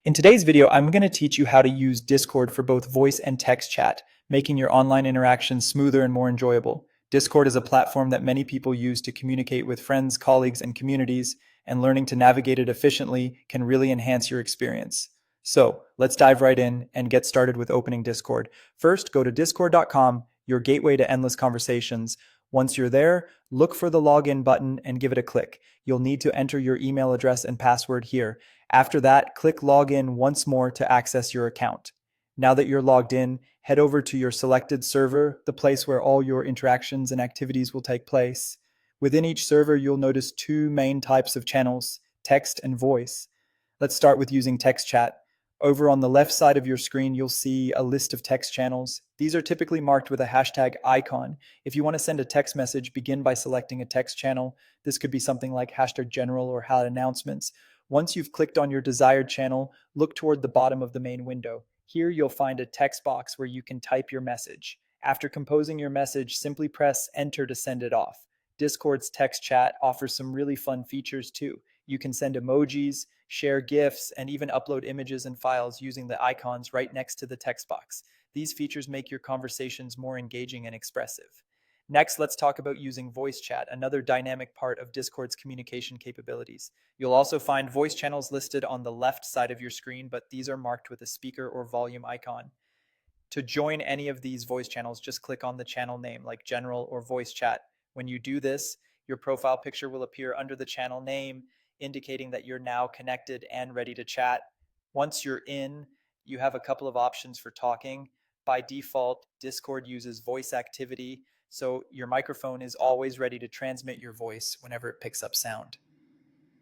In today's video, I'm going to teach you how to use Discord for both voice and text chat, making your online interactions smoother and more enjoyable. Discord is a platform that many people use to communicate with friends, colleagues, and communities, and learning to navigate it efficiently can really enhance your experience. So, let's dive right in and get started with opening Discord. First, go to discord.com, your gateway to endless conversations. Once you're there, look for the login button and give it a click. You'll need to enter your email address and password here. After that, click Login once more to access your account. Now that you're logged in, head over to your selected server, the place where all your interactions and activities will take place. Within each server, you'll notice two main types of channels, text and voice. Let's start with using text chat. Over on the left side of your screen, you'll see a list of text channels. These are typically marked with a hashtag icon. If you want to send a text message, begin by selecting a text channel. This could be something like hashtag general or hat announcements. Once you've clicked on your desired channel, look toward the bottom of the main window. Here you'll find a text box where you can type your message. After composing your message, simply press enter to send it off. Discord's text chat offers some really fun features too. You can send emojis, share GIFs, and even upload images and files using the icons right next to the text box. These features make your conversations more engaging and expressive. Next, let's talk about using voice chat, another dynamic part of Discord's communication capabilities. You'll also find voice channels listed on the left side of your screen, but these are marked with a speaker or volume icon. To join any of these voice channels, just click on the channel name like general or voice chat. When you do this, your profile picture will appear under the channel name, indicating that you're now connected and ready to chat. Once you're in, you have a couple of options for talking. By default, Discord uses voice activity, so your microphone is always ready to transmit your voice whenever it picks up sound.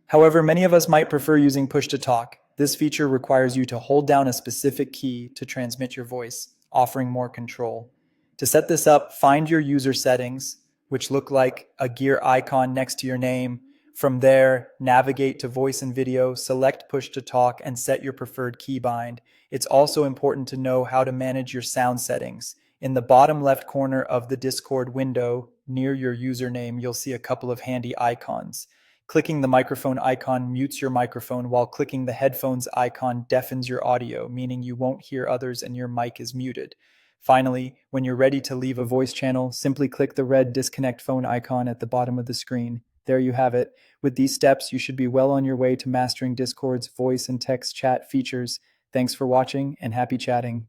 However, many of us might prefer using push to talk. This feature requires you to hold down a specific key to transmit your voice, offering more control. To set this up, find your user settings, which look like a gear icon next to your name. From there, navigate to voice and video, select push to talk, and set your preferred keybind. It's also important to know how to manage your sound settings. In the bottom left corner of the Discord window, near your username, you'll see a couple of handy icons. Clicking the microphone icon mutes your microphone, while clicking the headphones icon deafens your audio, meaning you won't hear others and your mic is muted. Finally, when you're ready to leave a voice channel, simply click the red disconnect phone icon at the bottom of the screen. There you have it. With these steps, you should be well on your way to mastering Discord's voice and text chat features. Thanks for watching and happy chatting.